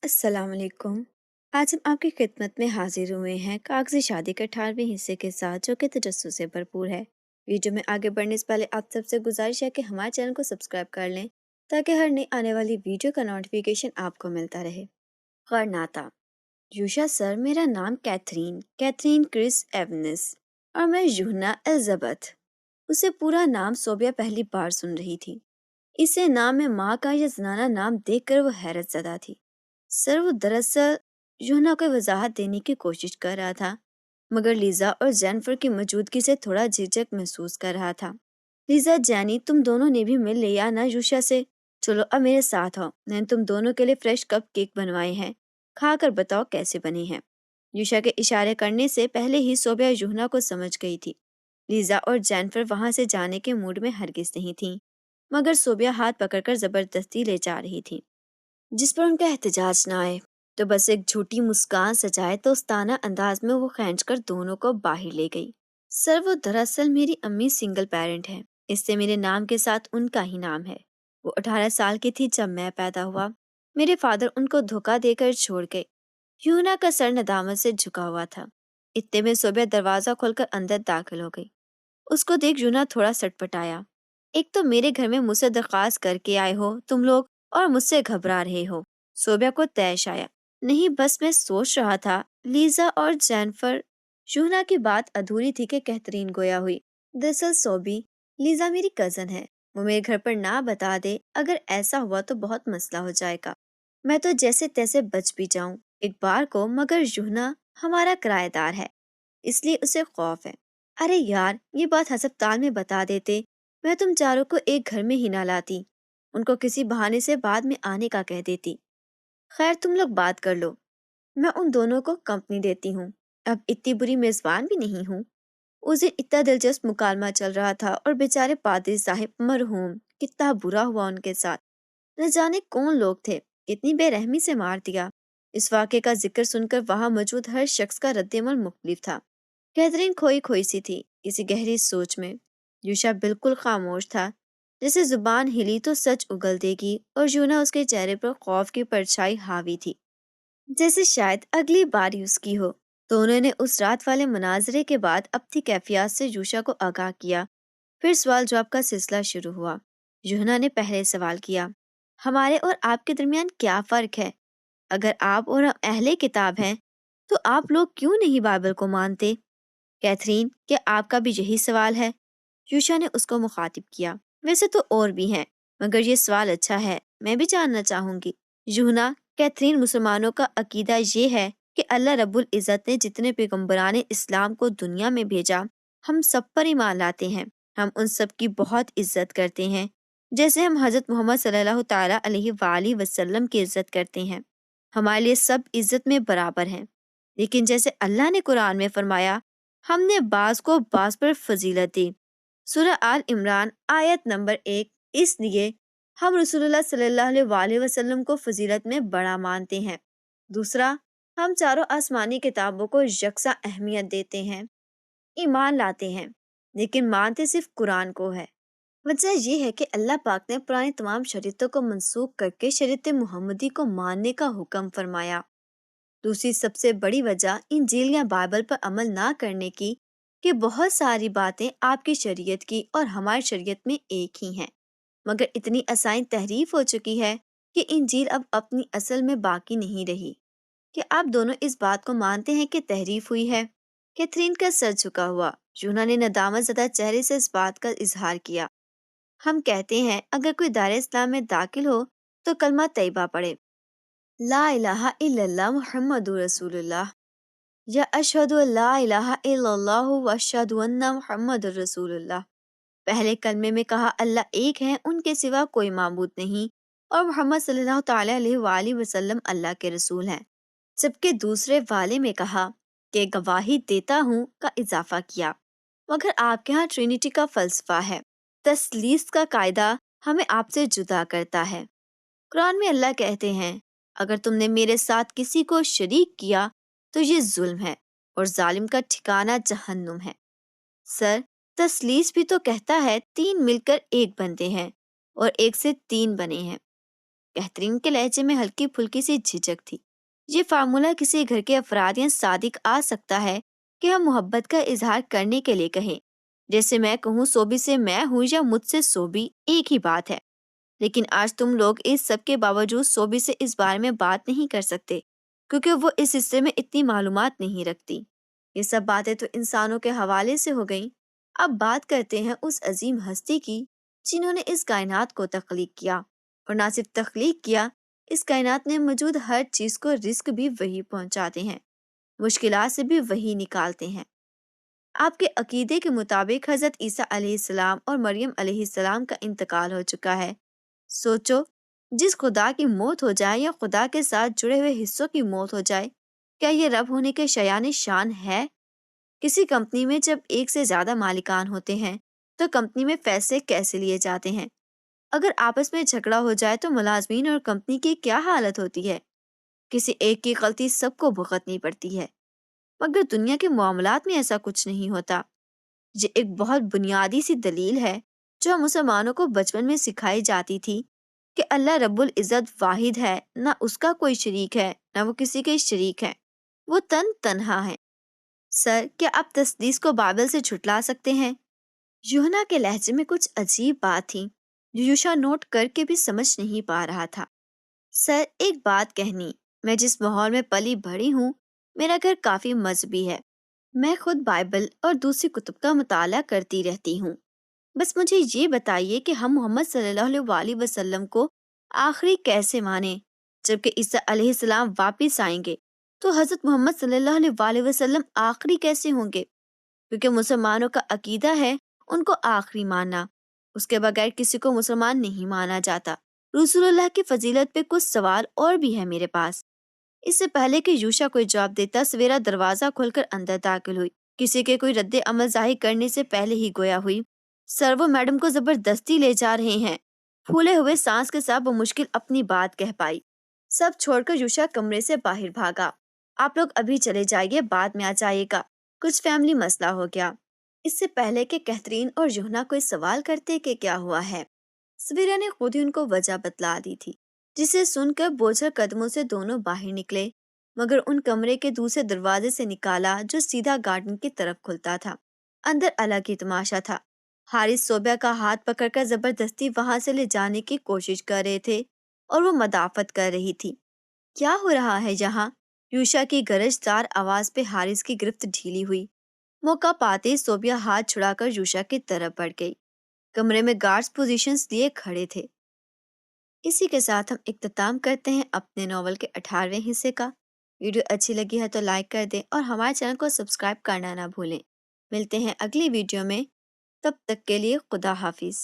السلام علیکم۔ آج ہم آپ کی خدمت میں حاضر ہوئے ہیں کاغذی شادی کے 18ویں حصے کے ساتھ، جو کہ تجسس سے بھرپور ہے۔ ویڈیو میں آگے بڑھنے سے پہلے آپ سب سے گزارش ہے کہ ہمارے چینل کو سبسکرائب کر لیں تاکہ ہر نئی آنے والی ویڈیو کا نوٹیفیکیشن آپ کو ملتا رہے۔ غرناطہ۔ یوشا سر، میرا نام کیتھرین کرس ایونس اور میں یوہنا الزبتھ۔ اسے پورا نام صوبیہ پہلی بار سن رہی تھی۔ اسے نام میں ماں کا یہ زنانہ نام دیکھ کر وہ حیرت زدہ تھی۔ سر، وہ دراصل یوہنا کو وضاحت دینے کی کوشش کر رہا تھا، مگر لیزا اور جینفر کی موجودگی سے تھوڑا جھجک محسوس کر رہا تھا۔ لیزا، جینی، تم دونوں نے بھی مل لیا نا یوشا سے؟ چلو اب میرے ساتھ آؤ، میں نے تم دونوں کے لیے فریش کپ کیک بنوائے ہیں، کھا کر بتاؤ کیسے بنے ہیں۔ یوشا کے اشارے کرنے سے پہلے ہی صوبیہ یوہنا کو سمجھ گئی تھی۔ لیزا اور جینفر وہاں سے جانے کے موڈ میں ہرگز نہیں تھیں، مگر صوبیہ ہاتھ پکڑ کر زبردستی لے جا رہی تھی، جس پر ان کا احتجاج نہ آئے تو بس ایک جھوٹی مسکان سجائے دوستانہ انداز میں وہ کھینچ کر دونوں کو باہر لے گئی۔ سر، وہ دراصل میری امی سنگل پیرنٹ ہے، اس سے میرے نام کے ساتھ ان کا ہی نام ہے۔ وہ 18 سال کی تھی جب میں پیدا ہوا۔ میرے فادر ان کو دھوکہ دے کر چھوڑ گئے۔ یونا کا سر ندامت سے جھکا ہوا تھا۔ اتنے میں صوبیہ دروازہ کھول کر اندر داخل ہو گئی۔ اس کو دیکھ یونا تھوڑا سٹ پٹایا۔ ایک تو میرے گھر میں مجھ سے درخواست کر کے آئے ہو تم لوگ، اور مجھ سے گھبرا رہے ہو۔ صوبیہ کو طیش آیا۔ نہیں، بس میں سوچ رہا تھا لیزا اور جینفر۔ یوہنا کی بات ادھوری تھی کہ کیتھرین گویا ہوئی۔ دراصل صوبی، لیزا میری کزن ہے، وہ میرے گھر پر نہ بتا دے، اگر ایسا ہوا تو بہت مسئلہ ہو جائے گا۔ میں تو جیسے تیسے بچ بھی جاؤں ایک بار کو، مگر یوہنا ہمارا کرایہ دار ہے، اس لیے اسے خوف ہے۔ ارے یار، یہ بات ہسپتال میں بتا دیتے، میں تم چاروں کو ایک گھر میں ہی نہ لاتی، ان کو کسی بہانے سے بعد میں آنے کا کہہ دیتی۔ خیر، تم لوگ بات کر لو، میں ان دونوں کو کمپنی دیتی ہوں، اب اتنی بری میزبان بھی نہیں ہوں۔ اس دن اتنا دلچسپ مکالمہ چل رہا تھا اور بیچارے پادری صاحب مرحوم، کتنا برا ہوا ان کے ساتھ۔ نہ جانے کون لوگ تھے، کتنی بے رحمی سے مار دیا۔ اس واقعے کا ذکر سن کر وہاں موجود ہر شخص کا رد عمل مختلف تھا۔ کیتھرین کھوئی کھوئی سی تھی، کسی گہری سوچ میں۔ یوشا بالکل خاموش تھا، جیسے زبان ہلی تو سچ اگل دے گی، اور یونا اس کے چہرے پر خوف کی پرچھائی حاوی تھی، جیسے شاید اگلی باری اس کی ہو۔ تو انہوں نے اس رات والے مناظرے کے بعد اپنی کیفیات سے یوشا کو آگاہ کیا۔ پھر سوال جواب کا سلسلہ شروع ہوا۔ یوہنا نے پہلے سوال کیا، ہمارے اور آپ کے درمیان کیا فرق ہے؟ اگر آپ اور ہم اہل کتاب ہیں تو آپ لوگ کیوں نہیں بائبل کو مانتے؟ کیتھرین، کیا آپ کا بھی یہی سوال ہے؟ یوشا نے اس کو مخاطب کیا۔ ویسے تو اور بھی ہیں، مگر یہ سوال اچھا ہے، میں بھی جاننا چاہوں گی۔ یوہنا، کیتھرین، مسلمانوں کا عقیدہ یہ ہے کہ اللہ رب العزت نے جتنے پیغمبران اسلام کو دنیا میں بھیجا، ہم سب پر ایمان لاتے ہیں۔ ہم ان سب کی بہت عزت کرتے ہیں، جیسے ہم حضرت محمد صلی اللہ تعالیٰ علیہ وآلہ وسلم کی عزت کرتے ہیں۔ ہمارے لیے سب عزت میں برابر ہیں، لیکن جیسے اللہ نے قرآن میں فرمایا، ہم نے بعض کو بعض پر فضیلت دی۔ سورہ آل عمران آیت نمبر 1۔ اس لیے ہم رسول اللہ صلی اللہ علیہ وآلہ وسلم کو فضیلت میں بڑا مانتے ہیں۔ دوسرا، ہم چاروں آسمانی کتابوں کو یکساں اہمیت دیتے ہیں، ایمان لاتے ہیں، لیکن مانتے صرف قرآن کو ہے۔ وجہ یہ ہے کہ اللہ پاک نے پرانی تمام شریعتوں کو منسوخ کر کے شریعت محمدی کو ماننے کا حکم فرمایا۔ دوسری سب سے بڑی وجہ انجیل یا بائبل پر عمل نہ کرنے کی کہ بہت ساری باتیں آپ کی شریعت کی اور ہماری شریعت میں ایک ہی ہیں، مگر اتنی آسان تحریف ہو چکی ہے کہ انجیل اب اپنی اصل میں باقی نہیں رہی۔ کہ آپ دونوں اس بات کو مانتے ہیں کہ تحریف ہوئی ہے؟ کیتھرین کا سر جھکا ہوا۔ یونا نے ندامت زدہ چہرے سے اس بات کا اظہار کیا۔ ہم کہتے ہیں اگر کوئی دار اسلام میں داخل ہو تو کلمہ طیبہ پڑھے، لا الہ الا اللہ محمد رسول اللہ، یا اشہد ان لا الہ الا اللہ و اشہد ان محمد رسول اللہ۔ پہلے کلمے میں کہا اللہ ایک ہے، ان کے سوا کوئی معبود نہیں، اور محمد صلی اللہ تعالیٰ علیہ وآلہ وسلم اللہ کے رسول ہیں۔ جبکہ دوسرے والے میں کہا کہ گواہی دیتا ہوں کا اضافہ کیا۔ مگر آپ کے ہاں ٹرینیٹی کا فلسفہ ہے، تثلیث کا قاعدہ ہمیں آپ سے جدا کرتا ہے۔ قرآن میں اللہ کہتے ہیں، اگر تم نے میرے ساتھ کسی کو شریک کیا تو یہ ظلم ہے، اور ظالم کا ٹھکانہ جہنم ہے۔ سر، تثلیث بھی تو کہتا ہے تین مل کر ایک بنتے ہیں، اور ایک سے تین بنے ہیں۔ کیتھرین کے لہجے میں ہلکی پھلکی سی جھجک تھی۔ یہ فارمولا کسی گھر کے افراد یا صادق آ سکتا ہے کہ ہم محبت کا اظہار کرنے کے لیے کہیں، جیسے میں کہوں سوبی سے میں ہوں یا مجھ سے سوبی، ایک ہی بات ہے۔ لیکن آج تم لوگ اس سب کے باوجود سوبی سے اس بارے میں بات نہیں کر سکتے کیونکہ وہ اس حصے میں اتنی معلومات نہیں رکھتی۔ یہ سب باتیں تو انسانوں کے حوالے سے ہو گئیں۔ اب بات کرتے ہیں اس عظیم ہستی کی جنہوں نے اس کائنات کو تخلیق کیا، اور نہ صرف تخلیق کیا، اس کائنات میں موجود ہر چیز کو رزق بھی وہی پہنچاتے ہیں، مشکلات سے بھی وہی نکالتے ہیں۔ آپ کے عقیدے کے مطابق حضرت عیسیٰ علیہ السلام اور مریم علیہ السلام کا انتقال ہو چکا ہے۔ سوچو، جس خدا کی موت ہو جائے یا خدا کے ساتھ جڑے ہوئے حصوں کی موت ہو جائے، کیا یہ رب ہونے کے شایان شان ہے؟ کسی کمپنی میں جب ایک سے زیادہ مالکان ہوتے ہیں تو کمپنی میں فیصلے کیسے لیے جاتے ہیں؟ اگر آپس میں جھگڑا ہو جائے تو ملازمین اور کمپنی کی کیا حالت ہوتی ہے؟ کسی ایک کی غلطی سب کو بھگتنی پڑتی ہے، مگر دنیا کے معاملات میں ایسا کچھ نہیں ہوتا۔ یہ ایک بہت بنیادی سی دلیل ہے جو مسلمانوں کو بچپن میں سکھائی جاتی تھی کہ اللہ رب العزت واحد ہے، نہ اس کا کوئی شریک ہے، نہ وہ کسی کے شریک ہے، وہ تنہا ہے۔ سر، کیا آپ تصدیق کو بابل سے جھٹلا سکتے ہیں؟ یوحنا کے لہجے میں کچھ عجیب بات تھی جو یوشا نوٹ کر کے بھی سمجھ نہیں پا رہا تھا۔ سر، ایک بات کہنی، میں جس ماحول میں پلی بڑھی ہوں، میرا گھر کافی مذہبی ہے۔ میں خود بائبل اور دوسری کتب کا مطالعہ کرتی رہتی ہوں۔ بس مجھے یہ بتائیے کہ ہم محمد صلی اللہ علیہ وسلم کو آخری کیسے مانیں؟ جبکہ عیسیٰ علیہ السلام واپس آئیں گے تو حضرت محمد صلی اللہ علیہ وسلم آخری کیسے ہوں گے؟ کیونکہ مسلمانوں کا عقیدہ ہے ان کو آخری ماننا، اس کے بغیر کسی کو مسلمان نہیں مانا جاتا۔ رسول اللہ کی فضیلت پہ کچھ سوال اور بھی ہے میرے پاس۔ اس سے پہلے کہ یوشا کوئی جواب دیتا، سویرا دروازہ کھول کر اندر داخل ہوئی، کسی کے کوئی رد عمل ظاہر کرنے سے پہلے ہی گویا ہوئی، سر وہ میڈم کو زبردستی لے جا رہے ہیں۔ پھولے ہوئے سانس کے ساتھ وہ مشکل اپنی بات کہہ پائی۔ سب چھوڑ کر یوشا کمرے سے باہر بھاگا۔ آپ لوگ ابھی چلے جائیے، بعد میں آ جائیے گا، کچھ فیملی مسئلہ ہو گیا۔ اس سے پہلے کہ کیتھرین اور یوحنا کوئی سوال کرتے کہ کیا ہوا ہے، سویرا نے خود ہی ان کو وجہ بتلا دی تھی، جسے سن کر بوجھل قدموں سے دونوں باہر نکلے، مگر ان کمرے کے دوسرے دروازے سے نکالا جو سیدھا گارڈن کی طرف کھلتا تھا۔ اندر الگ ہی تماشا تھا۔ حارث صوبیہ کا ہاتھ پکڑ کر زبردستی وہاں سے لے جانے کی کوشش کر رہے تھے اور وہ مدافعت کر رہی تھی۔ کیا ہو رہا ہے یہاں؟ یوشا کی گرجدار آواز پہ حارث کی گرفت ڈھیلی ہوئی۔ موقع پاتے صوبیہ ہاتھ چھڑا کر یوشا کی طرف بڑھ گئی۔ کمرے میں گارڈز پوزیشنز لیے کھڑے تھے۔ اسی کے ساتھ ہم اختتام کرتے ہیں اپنے ناول کے 18ویں حصے کا۔ ویڈیو اچھی لگی ہے تو لائک کر دیں اور ہمارے چینل کو سبسکرائب کرنا نہ بھولیں۔ ملتے ہیں اگلی ویڈیو میں، تب تک کے لیے خدا حافظ۔